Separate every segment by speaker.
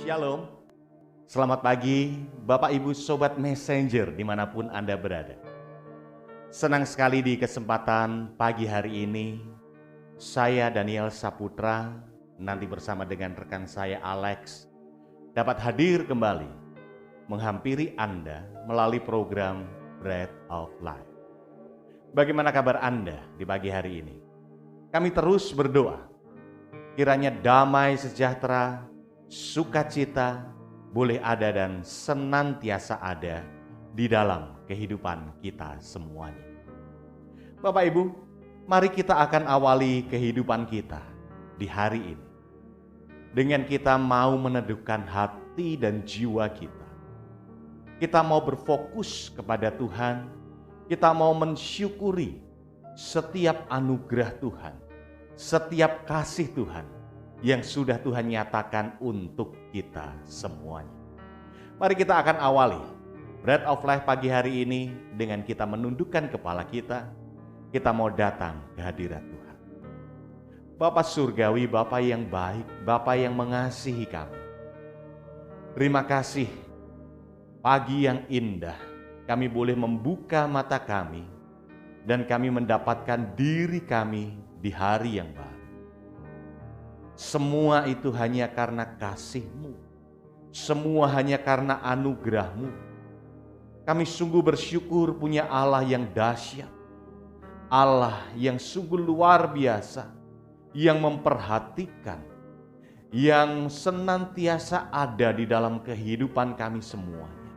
Speaker 1: Shalom, selamat pagi Bapak Ibu Sobat Messenger dimanapun Anda berada. Senang sekali di kesempatan pagi hari ini, saya Daniel Saputra, nanti bersama dengan rekan saya Alex, dapat hadir kembali menghampiri Anda melalui program Bread of Life. Bagaimana kabar Anda di pagi hari ini? Kami terus berdoa, kiranya damai sejahtera, sukacita boleh ada dan senantiasa ada di dalam kehidupan kita semuanya. Bapak Ibu, mari kita akan awali kehidupan kita di hari ini dengan kita mau meneduhkan hati dan jiwa kita. Kita mau berfokus kepada Tuhan, kita mau mensyukuri setiap anugerah Tuhan, setiap kasih Tuhan yang sudah Tuhan nyatakan untuk kita semuanya. Mari kita akan awali Bread of Life pagi hari ini dengan kita menundukkan kepala kita. Kita mau datang ke hadirat Tuhan. Bapa Surgawi, Bapa yang baik, Bapa yang mengasihi kami. Terima kasih pagi yang indah kami boleh membuka mata kami dan kami mendapatkan diri kami di hari yang baru. Semua itu hanya karena kasih-Mu. Semua hanya karena anugerah-Mu. Kami sungguh bersyukur punya Allah yang dahsyat. Allah yang sungguh luar biasa. Yang memperhatikan. Yang senantiasa ada di dalam kehidupan kami semuanya.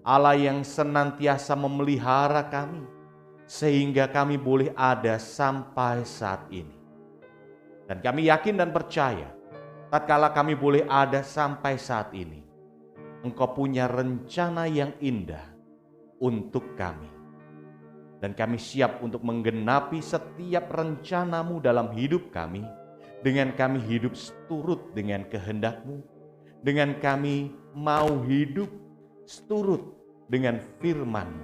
Speaker 1: Allah yang senantiasa memelihara kami. Sehingga kami boleh ada sampai saat ini. Dan kami yakin dan percaya, tatkala kami boleh ada sampai saat ini, Engkau punya rencana yang indah untuk kami. Dan kami siap untuk menggenapi setiap rencana-Mu dalam hidup kami, dengan kami hidup seturut dengan kehendak-Mu, dengan kami mau hidup seturut dengan firman-Mu.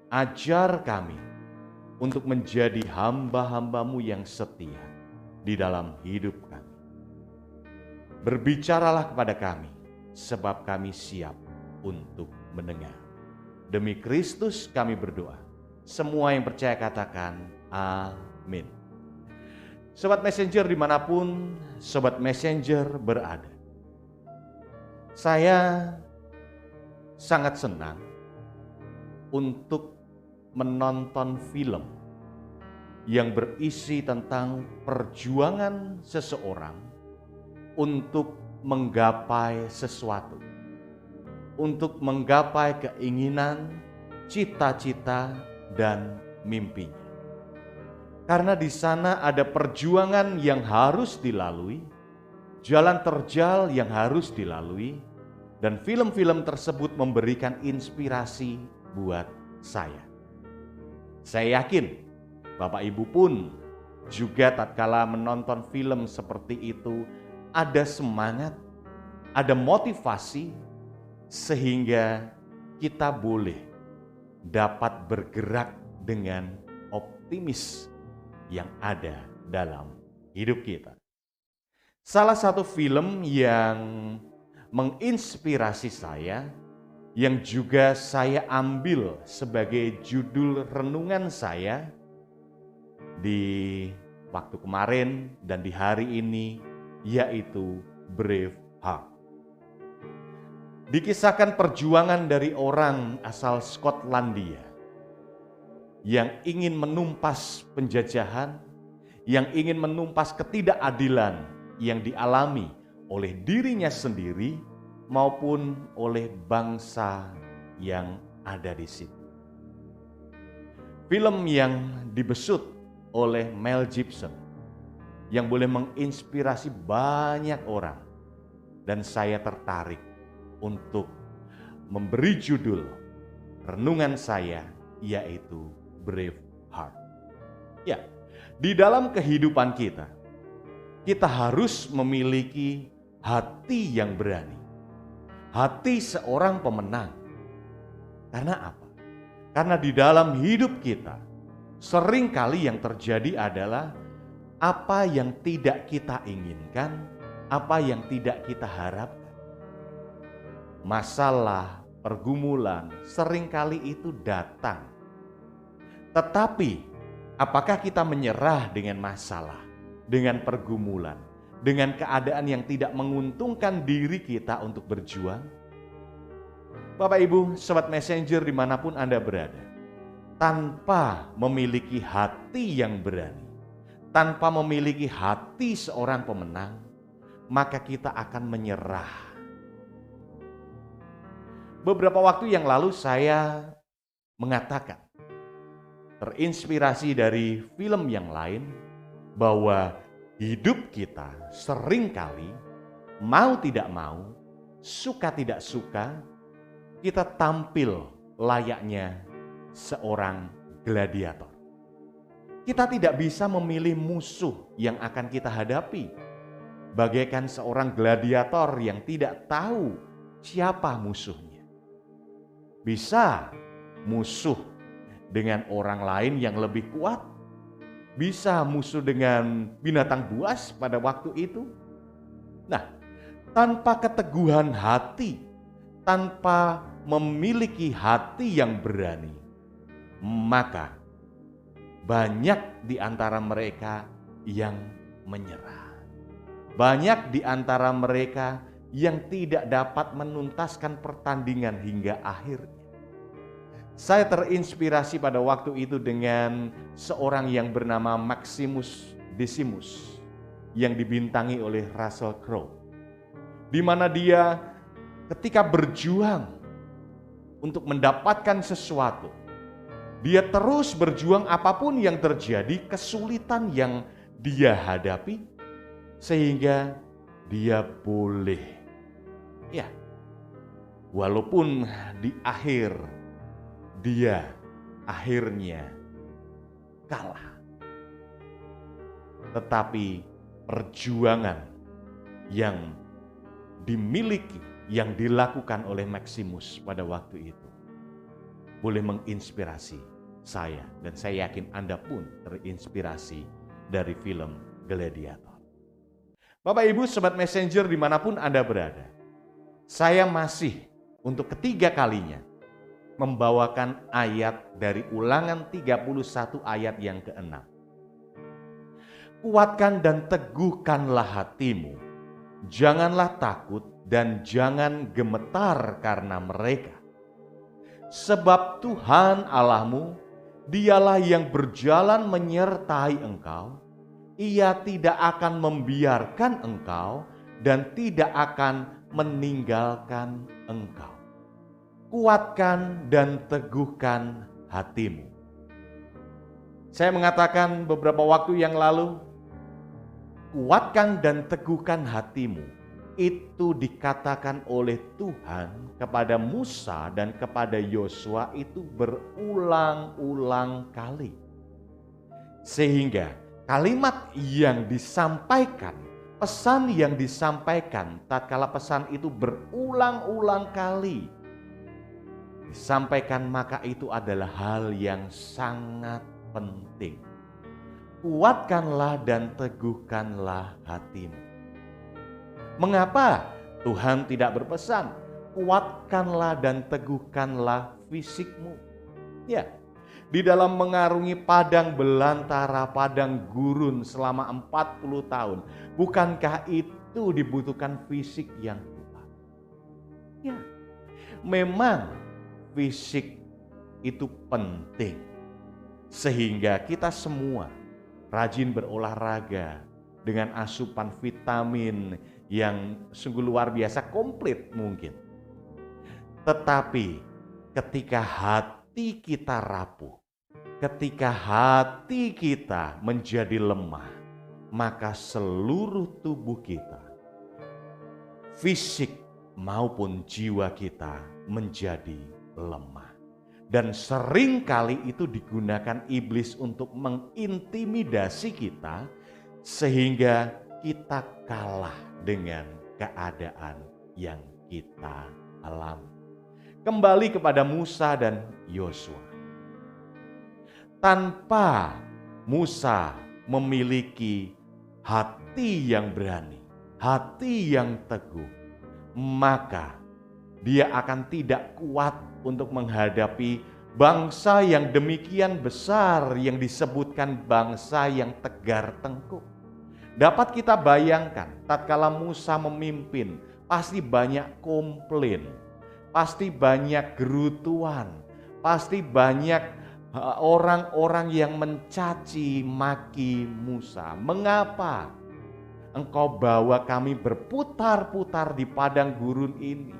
Speaker 1: Ajar kami untuk menjadi hamba-hamba-Mu yang setia di dalam hidup kami. Berbicaralah kepada kami, sebab kami siap untuk mendengar. Demi Kristus kami berdoa. Semua yang percaya katakan amin. Sobat Messenger dimanapun Sobat Messenger berada. Saya sangat senang untuk menonton film yang berisi tentang perjuangan seseorang untuk menggapai sesuatu, untuk menggapai keinginan, cita-cita, dan mimpinya. Karena di sana ada perjuangan yang harus dilalui, jalan terjal yang harus dilalui, dan film-film tersebut memberikan inspirasi buat saya. Saya yakin Bapak Ibu pun juga tatkala menonton film seperti itu ada semangat, ada motivasi sehingga kita boleh dapat bergerak dengan optimis yang ada dalam hidup kita. Salah satu film yang menginspirasi saya, yang juga saya ambil sebagai judul renungan saya di waktu kemarin dan di hari ini, yaitu Braveheart. Dikisahkan perjuangan dari orang asal Skotlandia yang ingin menumpas penjajahan, yang ingin menumpas ketidakadilan yang dialami oleh dirinya sendiri maupun oleh bangsa yang ada di situ. Film yang dibesut oleh Mel Gibson yang boleh menginspirasi banyak orang, dan saya tertarik untuk memberi judul renungan saya, yaitu Braveheart. Ya, di dalam kehidupan kita harus memiliki hati yang berani, hati seorang pemenang. Karena apa? Karena di dalam hidup kita seringkali yang terjadi adalah apa yang tidak kita inginkan apa yang tidak kita harapkan. Masalah, pergumulan seringkali itu datang. Tetapi apakah kita menyerah dengan masalah, dengan pergumulan, dengan keadaan yang tidak menguntungkan diri kita untuk berjuang? Bapak Ibu, Sobat Messenger dimanapun Anda berada, tanpa memiliki hati yang berani, tanpa memiliki hati seorang pemenang, maka kita akan menyerah. Beberapa waktu yang lalu saya mengatakan, terinspirasi dari film yang lain, bahwa hidup kita seringkali mau tidak mau, suka tidak suka, kita tampil layaknya seorang gladiator. Kita tidak bisa memilih musuh yang akan kita hadapi, bagaikan seorang gladiator yang tidak tahu siapa musuhnya. Bisa musuh dengan orang lain yang lebih kuat, bisa musuh dengan binatang buas pada waktu itu. Nah, tanpa keteguhan hati, tanpa memiliki hati yang berani, maka banyak di antara mereka yang menyerah. Banyak di antara mereka yang tidak dapat menuntaskan pertandingan hingga akhirnya. Saya terinspirasi pada waktu itu dengan seorang yang bernama Maximus Decimus yang dibintangi oleh Russell Crowe, di mana dia ketika berjuang untuk mendapatkan sesuatu, dia terus berjuang apapun yang terjadi, kesulitan yang dia hadapi, sehingga dia boleh, ya, walaupun di akhir dia akhirnya kalah, tetapi perjuangan yang dimiliki, yang dilakukan oleh Maximus pada waktu itu boleh menginspirasi saya, dan saya yakin Anda pun terinspirasi dari film Gladiator. Bapak Ibu Sobat Messenger dimanapun Anda berada, saya masih untuk ketiga kalinya membawakan ayat dari Ulangan 31 ayat yang ke-6. Kuatkan dan teguhkanlah hatimu, janganlah takut dan jangan gemetar karena mereka. Sebab Tuhan Allahmu, dialah yang berjalan menyertai engkau. Ia tidak akan membiarkan engkau dan tidak akan meninggalkan engkau. Kuatkan dan teguhkan hatimu. Saya mengatakan beberapa waktu yang lalu, kuatkan dan teguhkan hatimu. Itu dikatakan oleh Tuhan kepada Musa dan kepada Yosua itu berulang-ulang kali. Sehingga kalimat yang disampaikan, pesan yang disampaikan tatkala pesan itu berulang-ulang kali disampaikan, maka itu adalah hal yang sangat penting. Kuatkanlah dan teguhkanlah hatimu. Mengapa Tuhan tidak berpesan, kuatkanlah dan teguhkanlah fisikmu? Ya, di dalam mengarungi padang belantara, padang gurun selama 40 tahun, bukankah itu dibutuhkan fisik yang kuat? Ya, memang fisik itu penting, sehingga kita semua rajin berolahraga dengan asupan vitamin yang sungguh luar biasa, komplit mungkin. Tetapi ketika hati kita rapuh, ketika hati kita menjadi lemah, maka seluruh tubuh kita, fisik maupun jiwa kita menjadi lemah. Dan seringkali itu digunakan iblis untuk mengintimidasi kita, sehingga kita kalah dengan keadaan yang kita alami. Kembali kepada Musa dan Yosua. Tanpa Musa memiliki hati yang berani, hati yang teguh, maka dia akan tidak kuat untuk menghadapi bangsa yang demikian besar yang disebutkan bangsa yang tegar tengkuk. Dapat kita bayangkan, tatkala Musa memimpin, pasti banyak komplain, pasti banyak gerutuan, pasti banyak orang-orang yang mencaci maki Musa. Mengapa engkau bawa kami berputar-putar di padang gurun ini?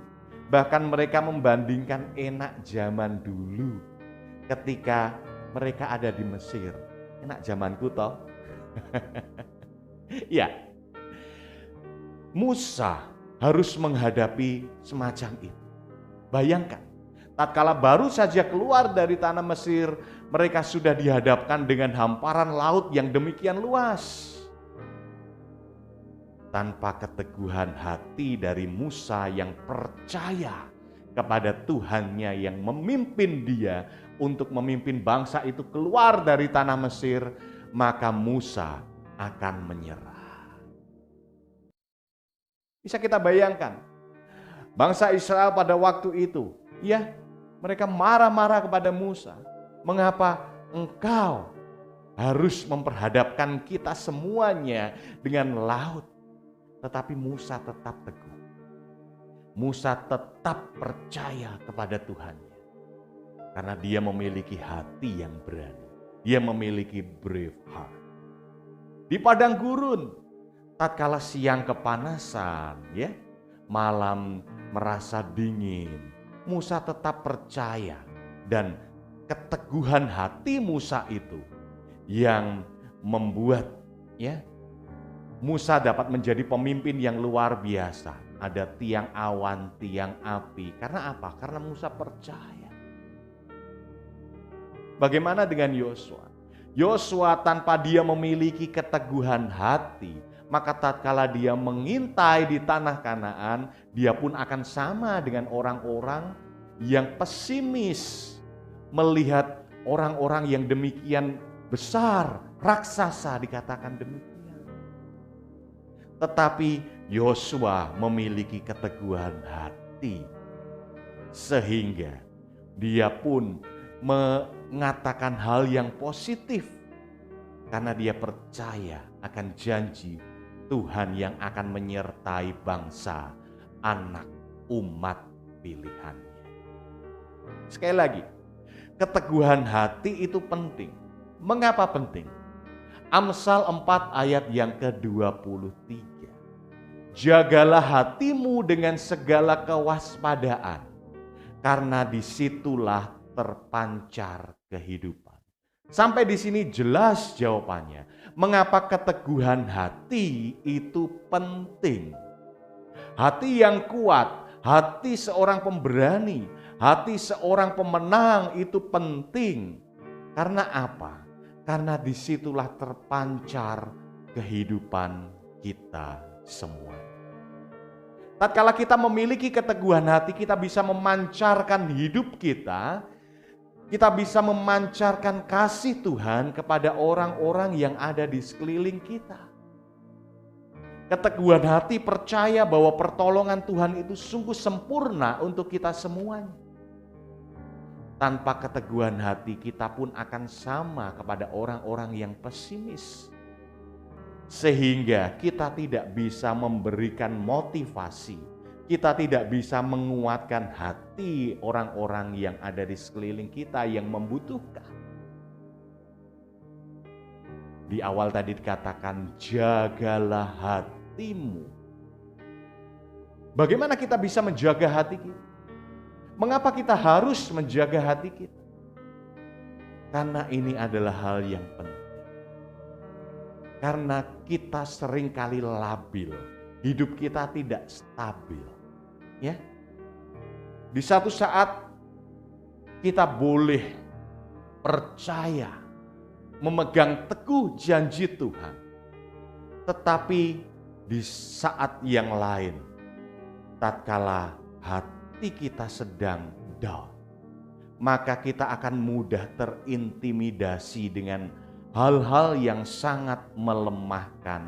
Speaker 1: Bahkan mereka membandingkan enak zaman dulu ketika mereka ada di Mesir. Enak zamanku toh. Ya, Musa harus menghadapi semacam itu. Bayangkan, tatkala baru saja keluar dari tanah Mesir, mereka sudah dihadapkan dengan hamparan laut yang demikian luas. Tanpa keteguhan hati dari Musa yang percaya kepada Tuhannya yang memimpin dia untuk memimpin bangsa itu keluar dari tanah Mesir, maka Musa akan menyerah. Bisa kita bayangkan, bangsa Israel pada waktu itu, ya, mereka marah-marah kepada Musa. Mengapa engkau harus memperhadapkan kita semuanya dengan laut? Tetapi Musa tetap teguh. Musa tetap percaya kepada Tuhannya. Karena dia memiliki hati yang berani. Dia memiliki brave heart. Di padang gurun, tatkala siang kepanasan, ya, malam merasa dingin, Musa tetap percaya, dan keteguhan hati Musa itu yang membuat, ya, Musa dapat menjadi pemimpin yang luar biasa. Ada tiang awan, tiang api. Karena apa? Karena Musa percaya. Bagaimana dengan Yosua? Yosua tanpa dia memiliki keteguhan hati, maka tatkala dia mengintai di tanah Kanaan, dia pun akan sama dengan orang-orang yang pesimis melihat orang-orang yang demikian besar, raksasa dikatakan demikian. Tetapi Yosua memiliki keteguhan hati sehingga dia pun mengatakan hal yang positif karena dia percaya akan janji Tuhan yang akan menyertai bangsa, anak umat pilihannya. Sekali lagi, keteguhan hati itu penting. Mengapa penting? Amsal 4 ayat yang ke-23. Jagalah hatimu dengan segala kewaspadaan, karena disitulah terpancar kehidupan. Sampai di sini jelas jawabannya. Mengapa keteguhan hati itu penting? Hati yang kuat, hati seorang pemberani, hati seorang pemenang itu penting. Karena apa? Karena disitulah terpancar kehidupan kita semua. Tatkala kita memiliki keteguhan hati, kita bisa memancarkan hidup kita. Kita bisa memancarkan kasih Tuhan kepada orang-orang yang ada di sekeliling kita. Keteguhan hati percaya bahwa pertolongan Tuhan itu sungguh sempurna untuk kita semuanya. Tanpa keteguhan hati kita pun akan sama kepada orang-orang yang pesimis. Sehingga kita tidak bisa memberikan motivasi. Kita tidak bisa menguatkan hati orang-orang yang ada di sekeliling kita yang membutuhkan. Di awal tadi dikatakan jagalah hatimu. Bagaimana kita bisa menjaga hati kita? Mengapa kita harus menjaga hati kita? Karena ini adalah hal yang penting. Karena kita seringkali labil, hidup kita tidak stabil. Ya, di satu saat kita boleh percaya, memegang teguh janji Tuhan, tetapi di saat yang lain, tatkala hati kita sedang down, maka kita akan mudah terintimidasi dengan hal-hal yang sangat melemahkan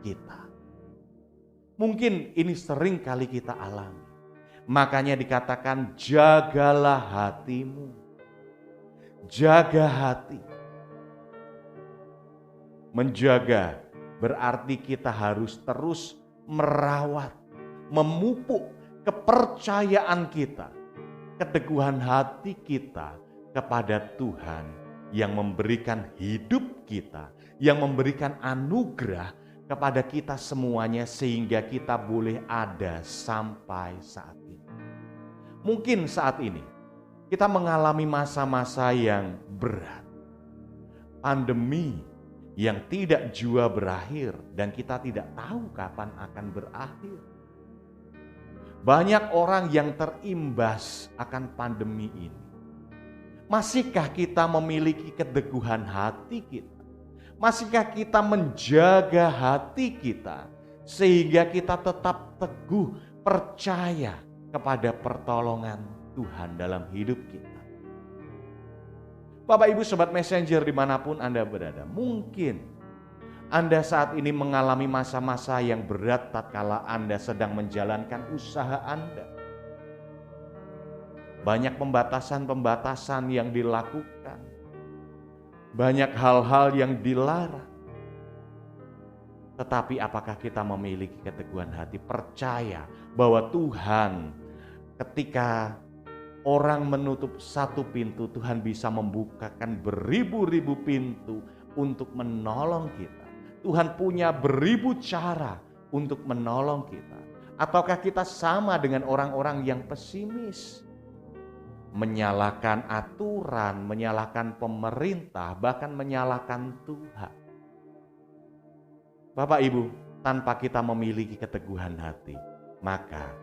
Speaker 1: kita. Mungkin ini sering kali kita alami. Makanya dikatakan jagalah hatimu. Jaga hati. Menjaga berarti kita harus terus merawat, memupuk kepercayaan kita, keteguhan hati kita kepada Tuhan yang memberikan hidup kita, yang memberikan anugerah kepada kita semuanya sehingga kita boleh ada sampai saat ini. Mungkin saat ini kita mengalami masa-masa yang berat. Pandemi yang tidak jua berakhir dan kita tidak tahu kapan akan berakhir. Banyak orang yang terimbas akan pandemi ini. Masihkah kita memiliki keteguhan hati kita? Masihkah kita menjaga hati kita sehingga kita tetap teguh percaya kepada pertolongan Tuhan dalam hidup kita? Bapak Ibu Sobat Messenger dimanapun Anda berada, mungkin Anda saat ini mengalami masa-masa yang berat tatkala Anda sedang menjalankan usaha Anda. Banyak pembatasan-pembatasan yang dilakukan. Banyak hal-hal yang dilarang. Tetapi apakah kita memiliki keteguhan hati percaya bahwa Tuhan ketika orang menutup satu pintu, Tuhan bisa membukakan beribu-ribu pintu untuk menolong kita. Tuhan punya beribu cara untuk menolong kita. Ataukah kita sama dengan orang-orang yang pesimis? Menyalahkan aturan, menyalahkan pemerintah, bahkan menyalahkan Tuhan. Bapak Ibu, tanpa kita memiliki keteguhan hati, maka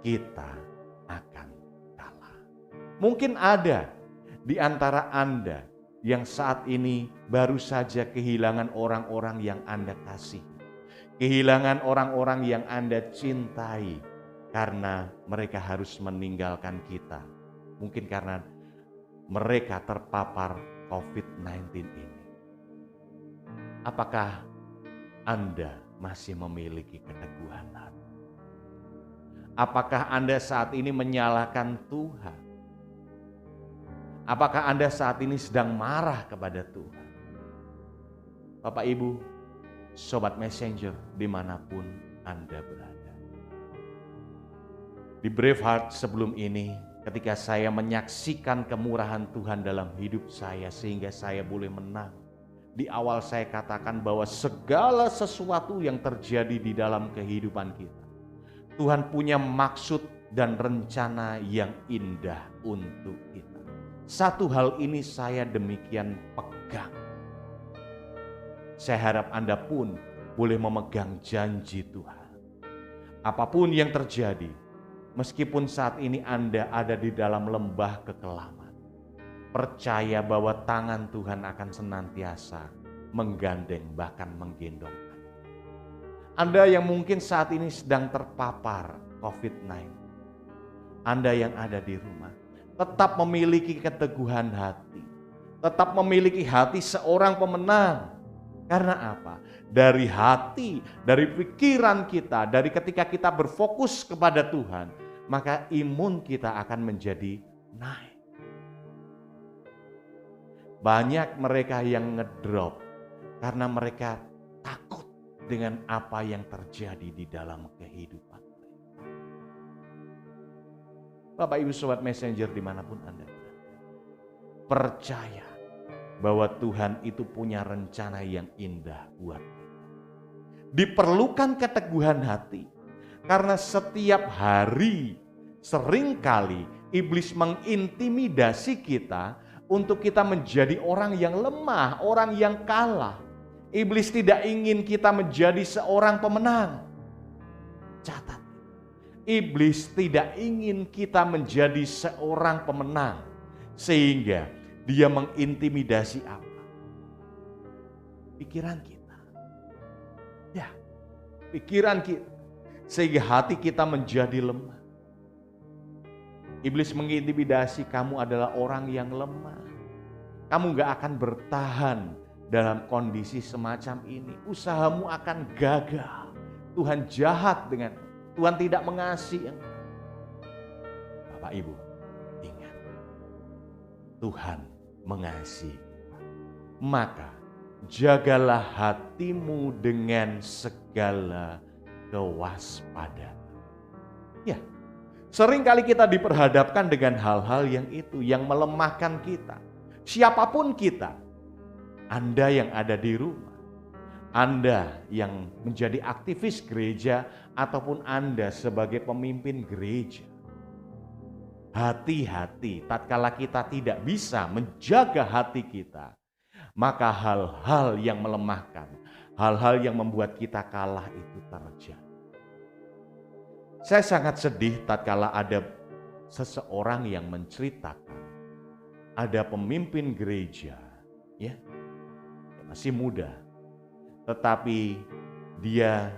Speaker 1: kita akan kalah. Mungkin ada di antara Anda yang saat ini baru saja kehilangan orang-orang yang Anda kasih. Kehilangan orang-orang yang Anda cintai karena mereka harus meninggalkan kita. Mungkin karena mereka terpapar COVID-19 ini. Apakah Anda masih memiliki keteguhan hati? Apakah Anda saat ini menyalahkan Tuhan? Apakah Anda saat ini sedang marah kepada Tuhan? Bapak Ibu, Sobat Messenger dimanapun Anda berada. Di Braveheart sebelum ini, ketika saya menyaksikan kemurahan Tuhan dalam hidup saya sehingga saya boleh menang. Di awal saya katakan bahwa segala sesuatu yang terjadi di dalam kehidupan kita, Tuhan punya maksud dan rencana yang indah untuk kita. Satu hal ini saya demikian pegang. Saya harap Anda pun boleh memegang janji Tuhan. Apapun yang terjadi, meskipun saat ini Anda ada di dalam lembah kekelaman, percaya bahwa tangan Tuhan akan senantiasa menggandeng bahkan menggendong. Anda yang mungkin saat ini sedang terpapar COVID-19, Anda yang ada di rumah, tetap memiliki keteguhan hati, tetap memiliki hati seorang pemenang. Karena apa? Dari hati, dari pikiran kita, dari ketika kita berfokus kepada Tuhan, maka imun kita akan menjadi naik. Banyak mereka yang ngedrop karena mereka takut dengan apa yang terjadi di dalam kehidupan mereka. Bapak Ibu Sobat Messenger dimanapun Anda berada, percaya bahwa Tuhan itu punya rencana yang indah buat kita. Diperlukan keteguhan hati karena setiap hari seringkali iblis mengintimidasi kita untuk kita menjadi orang yang lemah, orang yang kalah. Iblis tidak ingin kita menjadi seorang pemenang. Catat, iblis tidak ingin kita menjadi seorang pemenang sehingga dia mengintimidasi apa? Pikiran kita. Ya, pikiran kita. Sehingga hati kita menjadi lemah. Iblis mengintimidasi kamu adalah orang yang lemah. Kamu gak akan bertahan dalam kondisi semacam ini. Usahamu akan gagal. Tuhan jahat dengan Tuhan tidak mengasihi. Bapak Ibu, ingat, Tuhan mengasihi. Maka jagalah hatimu dengan segala kewaspadaan. Ya, seringkali kita diperhadapkan dengan hal-hal yang itu, yang melemahkan kita. Siapapun kita, Anda yang ada di rumah, Anda yang menjadi aktivis gereja, ataupun Anda sebagai pemimpin gereja. Hati-hati tatkala kita tidak bisa menjaga hati kita, maka hal-hal yang melemahkan, hal-hal yang membuat kita kalah itu terjadi. Saya sangat sedih tatkala ada seseorang yang menceritakan, ada pemimpin gereja, ya, masih muda, tetapi dia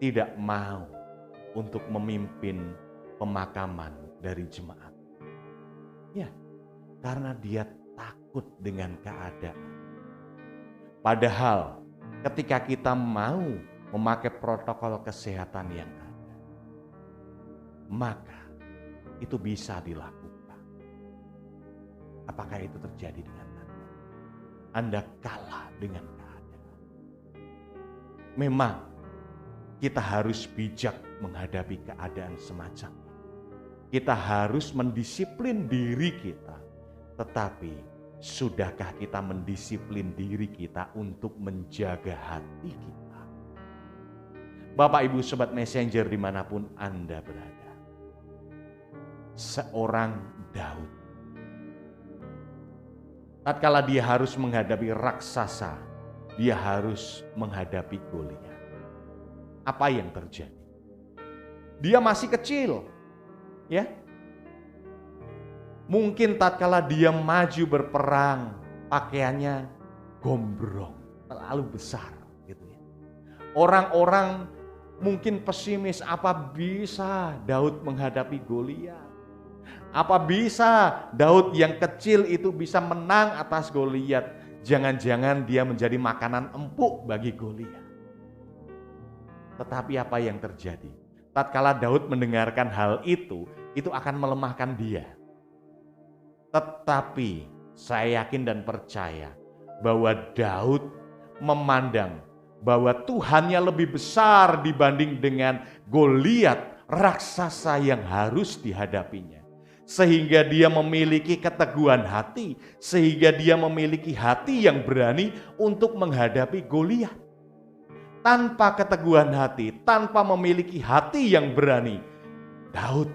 Speaker 1: tidak mau untuk memimpin pemakaman dari jemaat. Ya, karena dia takut dengan keadaan. Padahal ketika kita mau memakai protokol kesehatan yang ada, maka itu bisa dilakukan. Apakah itu terjadi dengan Anda? Anda kalah dengan keadaan. Memang kita harus bijak menghadapi keadaan semacam ini. Kita harus mendisiplin diri kita. Tetapi sudahkah kita mendisiplin diri kita untuk menjaga hati kita? Bapak Ibu Sobat Messenger dimanapun Anda berada. Seorang Daud, tatkala dia harus menghadapi raksasa, dia harus menghadapi Goliat. Apa yang terjadi? Dia masih kecil, ya. Mungkin tatkala dia maju berperang, pakaiannya gombrong, terlalu besar, gitu ya. Orang-orang mungkin pesimis, apa bisa Daud menghadapi Goliat? Apa bisa Daud yang kecil itu bisa menang atas Goliat? Jangan-jangan dia menjadi makanan empuk bagi Goliat. Tetapi apa yang terjadi? Tatkala Daud mendengarkan hal itu akan melemahkan dia. Tetapi saya yakin dan percaya bahwa Daud memandang bahwa Tuhannya lebih besar dibanding dengan Goliat, raksasa yang harus dihadapinya. Sehingga dia memiliki keteguhan hati, sehingga dia memiliki hati yang berani untuk menghadapi Goliat. Tanpa keteguhan hati, tanpa memiliki hati yang berani, Daud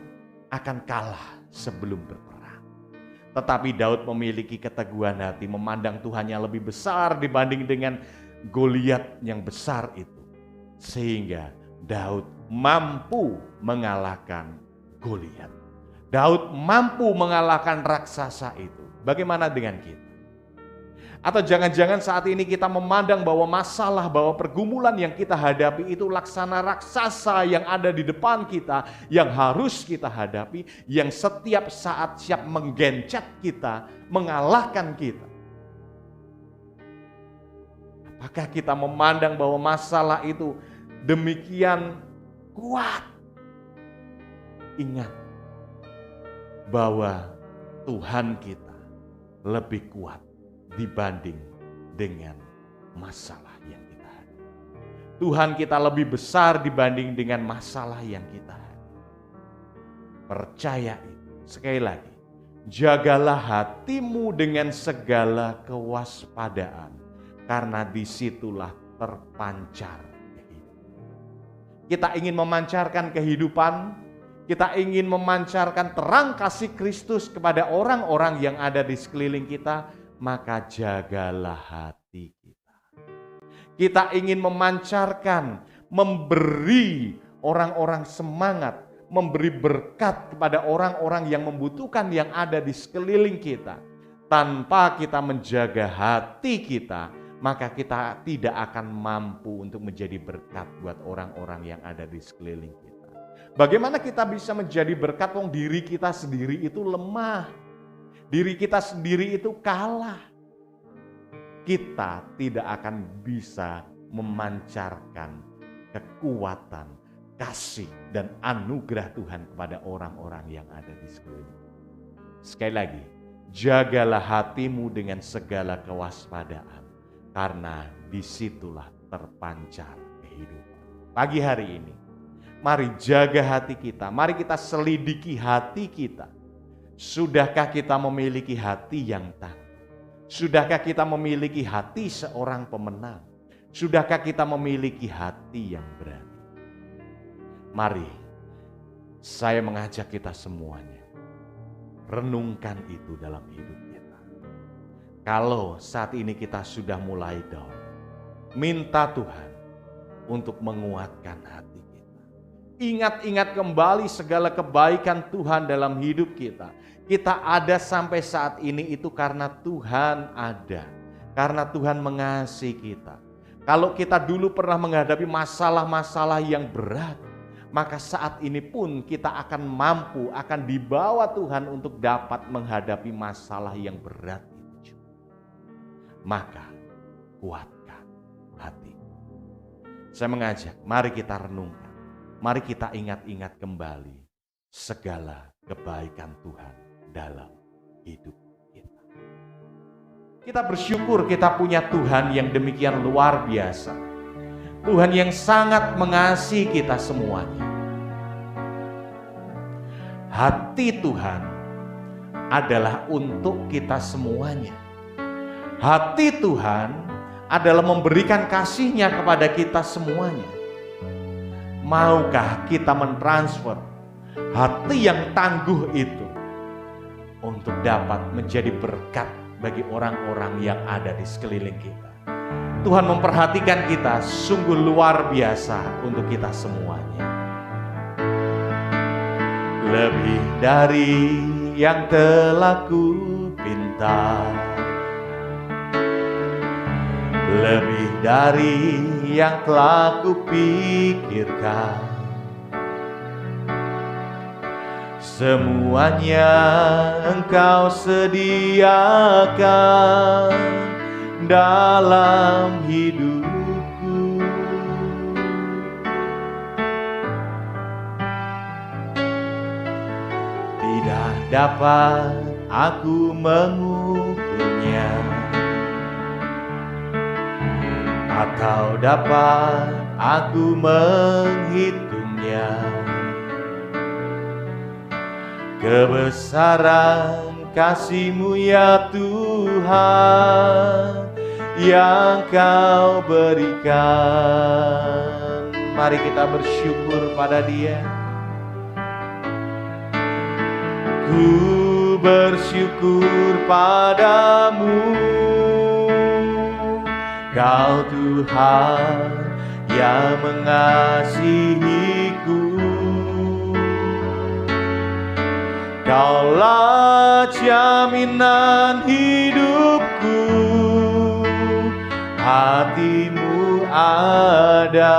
Speaker 1: akan kalah sebelum berperang. Tetapi Daud memiliki keteguhan hati, memandang Tuhannya lebih besar dibanding dengan Goliat yang besar itu. Sehingga Daud mampu mengalahkan Goliat. Daud mampu mengalahkan raksasa itu. Bagaimana dengan kita? Atau jangan-jangan saat ini kita memandang bahwa masalah, bahwa pergumulan yang kita hadapi itu laksana raksasa yang ada di depan kita, yang harus kita hadapi, yang setiap saat siap menggencet kita, mengalahkan kita. Apakah kita memandang bahwa masalah itu demikian kuat? Ingat bahwa Tuhan kita lebih kuat dibanding dengan masalah yang kita hadapi. Tuhan kita lebih besar dibanding dengan masalah yang kita hadapi. Percaya itu. Sekali lagi, jagalah hatimu dengan segala kewaspadaan, karena disitulah terpancar kehidupan. Kita ingin memancarkan kehidupan, kita ingin memancarkan terang kasih Kristus kepada orang-orang yang ada di sekeliling kita, maka jagalah hati kita. Kita ingin memancarkan, memberi orang-orang semangat, memberi berkat kepada orang-orang yang membutuhkan yang ada di sekeliling kita. Tanpa kita menjaga hati kita, maka kita tidak akan mampu untuk menjadi berkat buat orang-orang yang ada di sekeliling kita. Bagaimana kita bisa menjadi berkat wong diri kita sendiri itu lemah? Diri kita sendiri itu kalah. Kita tidak akan bisa memancarkan kekuatan, kasih, dan anugerah Tuhan kepada orang-orang yang ada di sekeliling. Sekali lagi, jagalah hatimu dengan segala kewaspadaan, karena disitulah terpancar kehidupan. Pagi hari ini, mari jaga hati kita, mari kita selidiki hati kita. Sudahkah kita memiliki hati yang tangguh? Sudahkah kita memiliki hati seorang pemenang? Sudahkah kita memiliki hati yang berani? Mari, saya mengajak kita semuanya, renungkan itu dalam hidup kita. Kalau saat ini kita sudah mulai down, minta Tuhan untuk menguatkan hati kita. Ingat-ingat kembali segala kebaikan Tuhan dalam hidup kita. Kita ada sampai saat ini itu karena Tuhan ada, karena Tuhan mengasihi kita. Kalau kita dulu pernah menghadapi masalah-masalah yang berat, maka saat ini pun kita akan mampu, akan dibawa Tuhan untuk dapat menghadapi masalah yang berat itu juga. Maka kuatkan hati. Saya mengajak, mari kita renungkan, mari kita ingat-ingat kembali segala kebaikan Tuhan dalam hidup kita. Kita bersyukur kita punya Tuhan yang demikian luar biasa. Tuhan yang sangat mengasihi kita semuanya. Hati Tuhan adalah untuk kita semuanya. Hati Tuhan adalah memberikan kasih-Nya kepada kita semuanya. Maukah kita mentransfer hati yang tangguh itu untuk dapat menjadi berkat bagi orang-orang yang ada di sekeliling kita? Tuhan memperhatikan kita sungguh luar biasa untuk kita semuanya. Lebih dari yang telah ku pinta, lebih dari yang telah ku pikirkan, semuanya Engkau sediakan dalam hidupku. Tidak dapat aku mengukurnya, atau dapat aku menghitungnya. Kebesaran kasih-Mu ya Tuhan yang Kau berikan. Mari kita bersyukur pada Dia. Ku bersyukur padamu, Kau Tuhan yang mengasihiku. Kaulah jaminan hidupku, hati-Mu ada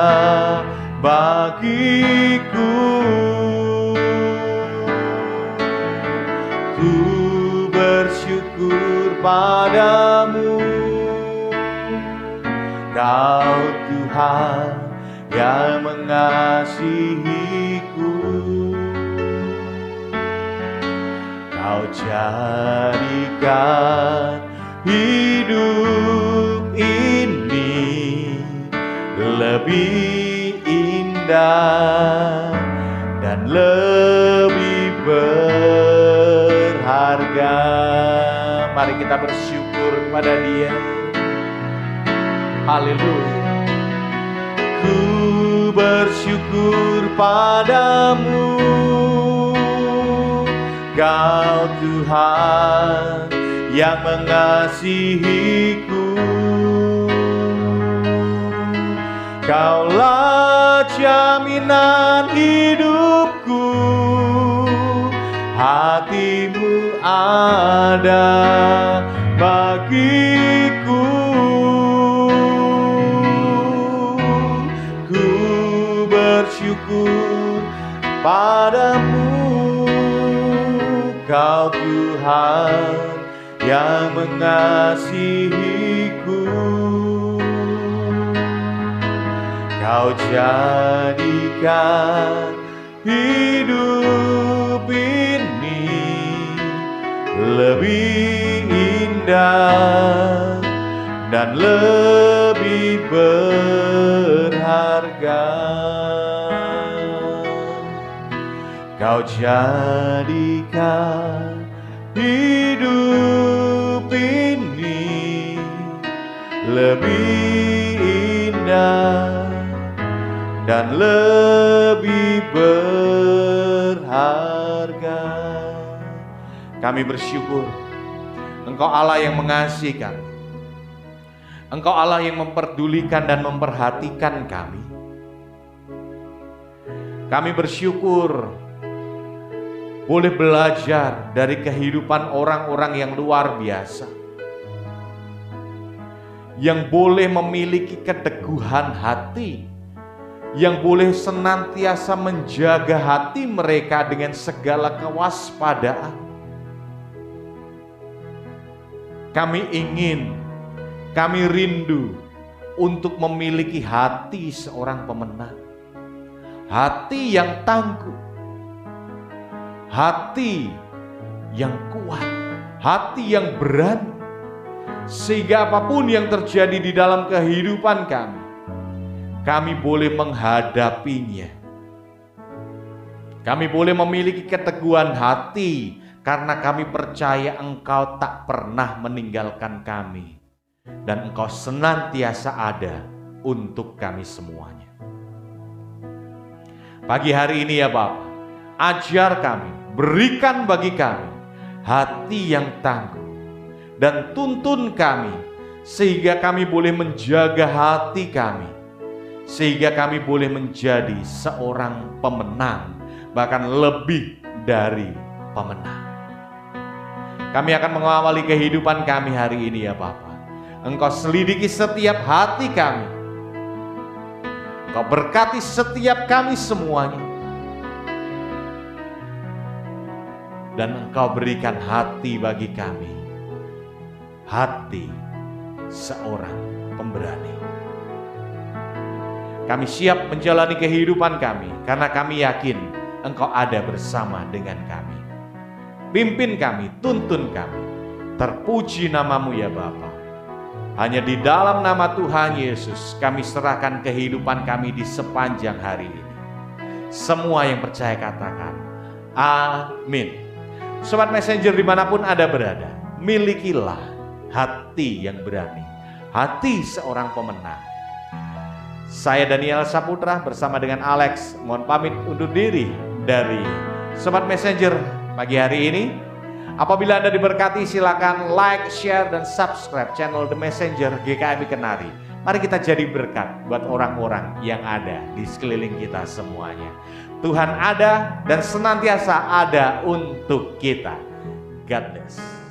Speaker 1: bagiku. Ku bersyukur padamu, Kau Tuhan yang mengasihiku. Kau jadikan hidup ini lebih indah dan lebih berharga. Mari kita bersyukur kepada Dia. Haleluya. Ku bersyukur padamu, Kau Tuhan yang mengasihiku. Kaulah jaminan hidupku, hati-Mu ada bagiku. Ku bersyukur padamu, Kau Tuhan yang mengasihiku. Kau Kau jadikan hidup ini lebih indah dan lebih berharga. Kau jadikan hidup ini lebih indah dan lebih berharga. Kami bersyukur Engkau Allah yang mengasihi kami. Engkau Allah yang memperdulikan dan memperhatikan kami. Kami bersyukur boleh belajar dari kehidupan orang-orang yang luar biasa, yang boleh memiliki keteguhan hati, yang boleh senantiasa menjaga hati mereka dengan segala kewaspadaan. Kami rindu untuk memiliki hati seorang pemenang, hati yang tangguh, hati yang kuat, hati yang berani, sehingga apapun yang terjadi di dalam kehidupan kami boleh menghadapinya. Kami boleh memiliki keteguhan hati karena kami percaya Engkau tak pernah meninggalkan kami dan Engkau senantiasa ada untuk kami semuanya. Pagi hari ini ya Bapa, ajar kami, berikan bagi kami hati yang tangguh dan tuntun kami sehingga kami boleh menjaga hati kami, sehingga kami boleh menjadi seorang pemenang, bahkan lebih dari pemenang. Kami akan mengawali kehidupan kami hari ini ya Bapa. Engkau selidiki setiap hati kami, Engkau berkati setiap kami semuanya, dan Engkau berikan hati bagi kami, hati seorang pemberani. Kami siap menjalani kehidupan kami karena kami yakin Engkau ada bersama dengan kami. Pimpin kami, tuntun kami. Terpuji namamu ya Bapa. Hanya di dalam nama Tuhan Yesus kami serahkan kehidupan kami di sepanjang hari ini. Semua yang percaya katakan amin. Sobat Messenger dimanapun Anda berada, milikilah hati yang berani, hati seorang pemenang. Saya Daniel Saputra bersama dengan Alex mohon pamit undur diri dari Sobat Messenger pagi hari ini. Apabila Anda diberkati, silakan like, share, dan subscribe channel The Messenger GKMI Kenari. Mari kita jadi berkat buat orang-orang yang ada di sekeliling kita semuanya. Tuhan ada dan senantiasa ada untuk kita. God bless.